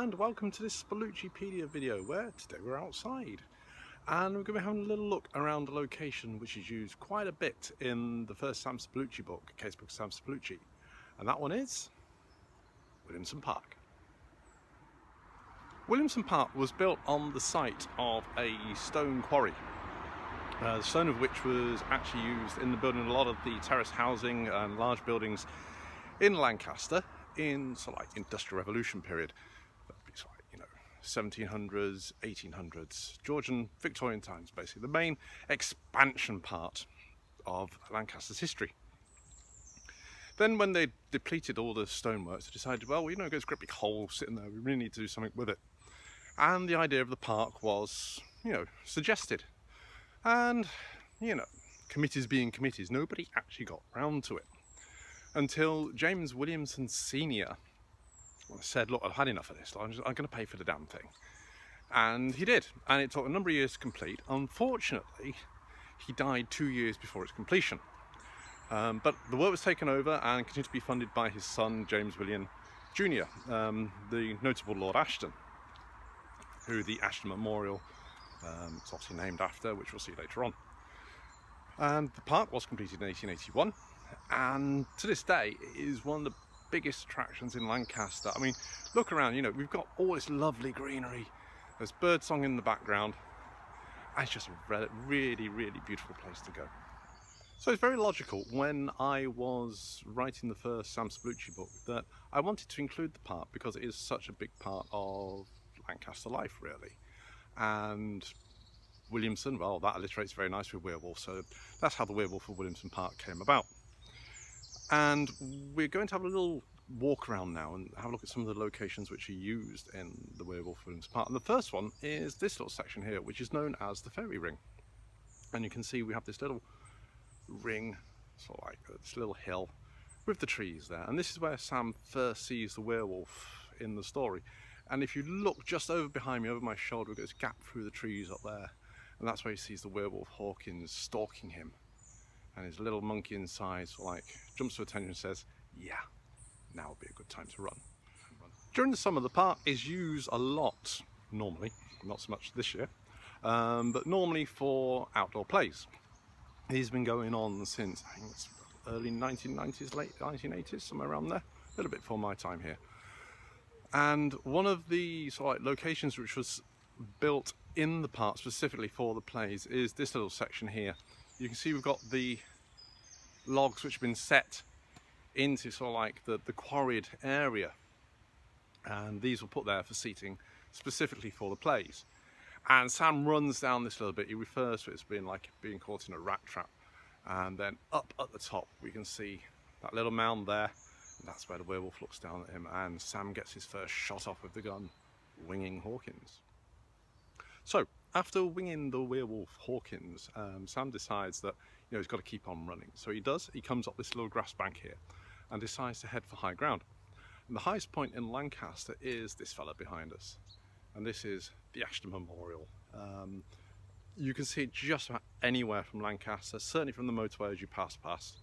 and welcome to this Spalluccipedia video where today we're outside and we're going to be having a little look around a location which is used quite a bit in the first Sam Spallucci book, Casebook of Sam Spallucci, and that one is Williamson Park. Williamson Park was built on the site of a stone quarry, the stone of which was actually used in the building a lot of the terrace housing and large buildings in Lancaster in sort of like Industrial Revolution period. It's like, 1700s, 1800s, Georgian, Victorian times, basically the main expansion part of Lancaster's history. Then when they depleted all the stoneworks, they decided, well, there's a great big hole sitting there, we really need to do something with it. And the idea of the park was, suggested. And, committees being committees, nobody actually got round to it. Until James Williamson Sr. said, look, I've had enough of this, I'm going to pay for the damn thing. And he did, and it took a number of years to complete. Unfortunately, he died 2 years before its completion. But the work was taken over and continued to be funded by his son, James William Jr., the notable Lord Ashton, who the Ashton Memorial is obviously named after, which we'll see later on. And the park was completed in 1881. And to this day, it is one of the biggest attractions in Lancaster. I mean, look around, we've got all this lovely greenery, there's birdsong in the background, and it's just a really, really beautiful place to go. So it's very logical when I was writing the first Sam Spallucci book that I wanted to include the park because it is such a big part of Lancaster life, really. And Williamson, well, that alliterates very nicely with werewolf, so that's how the werewolf of Williamson Park came about. And we're going to have a little walk around now and have a look at some of the locations which are used in the werewolf of Williamson Park. And the first one is this little section here, which is known as the Fairy Ring. And you can see we have this little ring, sort of like this little hill with the trees there. And this is where Sam first sees the werewolf in the story. And if you look just over behind me, over my shoulder, there's a gap through the trees up there. And that's where he sees the werewolf Hawkins stalking him. And his little monkey inside sort of like jumps to attention and says, yeah, now would be a good time to run. During the summer, the park is used a lot, normally, not so much this year, but normally for outdoor plays. These have been going on since, I think it's early 1990s, late 1980s, somewhere around there, a little bit before my time here. And one of the sort of like locations which was built in the park specifically for the plays is this little section here. You can see we've got the logs which have been set into sort of like the quarried area, and these were put there for seating specifically for the plays. And Sam runs down this little bit. He refers to it as being like being caught in a rat trap. And then up at the top we can see that little mound there, and that's where the werewolf looks down at him, and Sam gets his first shot off with the gun, winging Hawkins. So after winging the werewolf Hawkins, Sam decides that he's got to keep on running. So he does. He comes up this little grass bank here and decides to head for high ground. And the highest point in Lancaster is this fella behind us, and this is the Ashton Memorial. You can see it just about anywhere from Lancaster, certainly from the motorway as you pass past.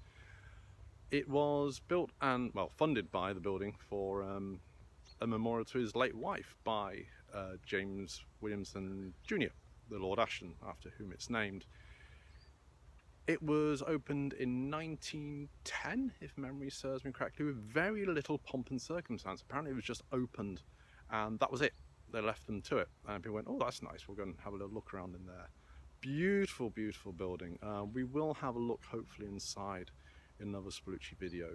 It was built and, well, funded by the building for a memorial to his late wife by James Williamson Jr., the Lord Ashton, after whom it's named. It was opened in 1910, if memory serves me correctly, with very little pomp and circumstance. Apparently it was just opened and that was it. They left them to it, and people went, oh, that's nice, we'll go and have a little look around in there. Beautiful, beautiful building. We will have a look hopefully inside in another Spallucci video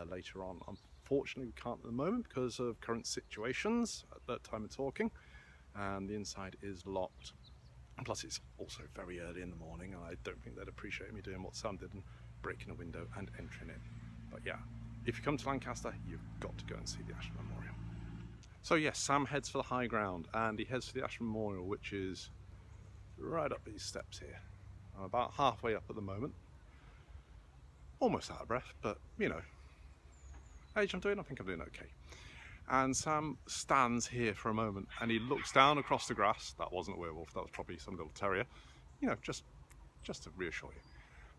later on. Unfortunately we can't at the moment because of current situations at that time of talking, and the inside is locked. And plus it's also very early in the morning, and I don't think they'd appreciate me doing what Sam did and breaking a window and entering in. But yeah, if you come to Lancaster, you've got to go and see the Ashton Memorial. So yes, Sam heads for the high ground, and he heads for the Ashton Memorial, which is right up these steps here. I'm about halfway up at the moment. Almost out of breath, but age I'm doing, I think I'm doing okay. And Sam stands here for a moment and he looks down across the grass. That wasn't a werewolf, that was probably some little terrier, just to reassure you.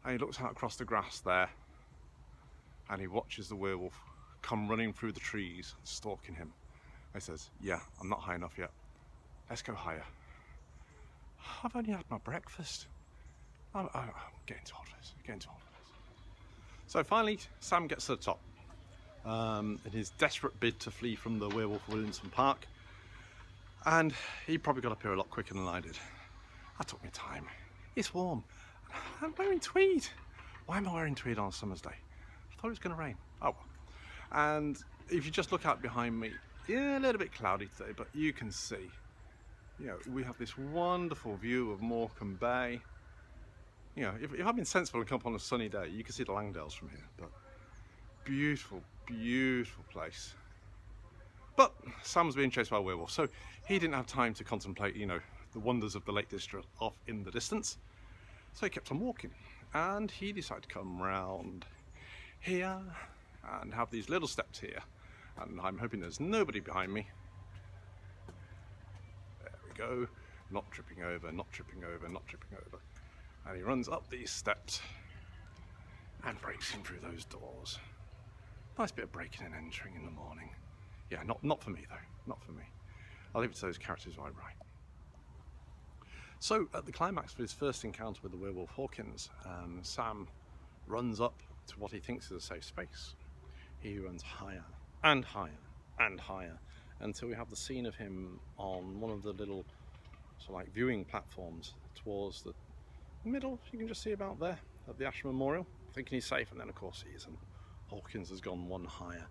And he looks out across the grass there and he watches the werewolf come running through the trees, stalking him. I says, yeah, I'm not high enough yet. Let's go higher. I've only had my breakfast. I'm getting too old for this, getting too old for this. So finally, Sam gets to the top. In his desperate bid to flee from the werewolf of Williamson Park. And he probably got up here a lot quicker than I did. That took me time. It's warm. I'm wearing tweed. Why am I wearing tweed on a summer's day? I thought it was going to rain. Oh well. And if you just look out behind me, yeah, a little bit cloudy today, but you can see, you know, we have this wonderful view of Morecambe Bay. You know, if I'd been sensible and come up on a sunny day, you can see the Langdales from here. But beautiful, beautiful place. But Sam was being chased by a werewolf, so he didn't have time to contemplate, you know, the wonders of the Lake District off in the distance. So he kept on walking, and he decided to come round here and have these little steps here. And I'm hoping there's nobody behind me. There we go. Not tripping over, not tripping over, not tripping over. And he runs up these steps and breaks in through those doors. Nice bit of breaking and entering in the morning. Yeah, not for me though, not for me. I'll leave it to those characters I write. So at the climax of his first encounter with the werewolf Hawkins, Sam runs up to what he thinks is a safe space. He runs higher and higher and higher until we have the scene of him on one of the little sort of like viewing platforms towards the middle. You can just see about there at the Asher Memorial, thinking he's safe, and then of course he isn't. Hawkins has gone one higher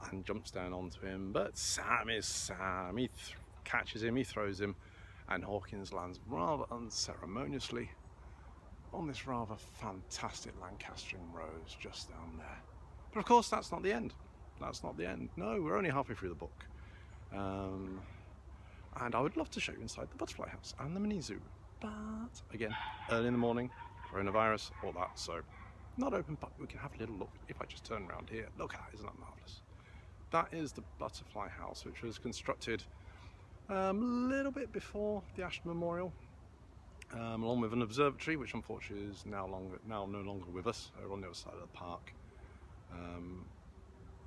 and jumps down onto him, but Sam is Sam. He catches him, he throws him, and Hawkins lands rather unceremoniously on this rather fantastic Lancastrian rose just down there. But of course that's not the end. That's not the end. No, we're only halfway through the book. And I would love to show you inside the butterfly house and the mini zoo. But again, early in the morning, coronavirus, all that, so not open, but we can have a little look. If I just turn around here, look at that, isn't that marvellous? That is the butterfly house, which was constructed a little bit before the Asher Memorial, along with an observatory, which unfortunately is now no longer with us, over on the other side of the park.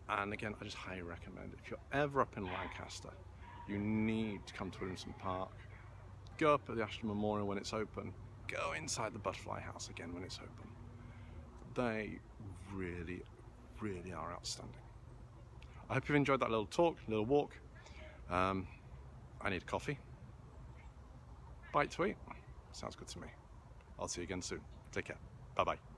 And again, I just highly recommend it. If you're ever up in Lancaster, you need to come to Williamson Park. Go up at the Asher Memorial when it's open. Go inside the butterfly house again when it's open. They really, really are outstanding. I hope you've enjoyed that little talk, little walk. I need a coffee. Bite to eat. Sounds good to me. I'll see you again soon. Take care. Bye-bye.